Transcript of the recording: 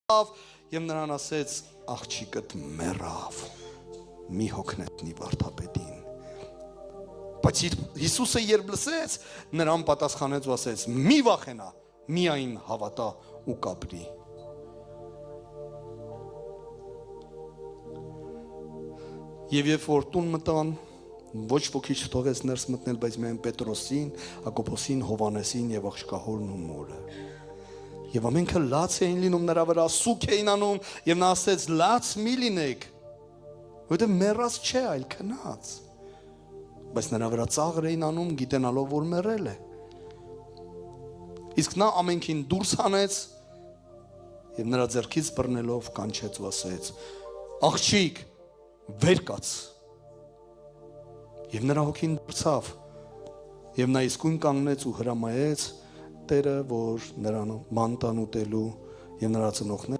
Եվ նրան ասեց, աղջիկդ մեռավ, մի հոգնետնի վարդապետին։ Բայց Հիսուսը երբ լսեց, նրան պատասխանեց ու ասեց, մի վախենա, միայն հավատա ու կապրի։ Եվ երբ որ տուն մտան, ոչ ոքի չթողեց ներս մտնել, բայց միայն Պետրոսին, Հակոբոսին, Հովանեսին եւ աղջկահորն ու մորը։ Եվ ամենքը լաց էին լինում նրա վրա, սուք էին անում, եւ նա ասեց, լաց մի լինեք, որովհետեւ մեռած չէ, այլ քնած։ Բայց նրա վրա ծաղր էին անում, գիտենալով, որ մեռել է։ Իսկ նա ամենքին դուրս հանեց եւ նրա ձեռքից բռնելով կանչեց ու ասեց. աղջիկ, վեր կաց։ Եվ նրա հոգին դարձավ, եւ նա իսկույն կանգնեց ու հրամայեց Տերը, որ նրան ման տան ուտելու եւ նրա ծնողները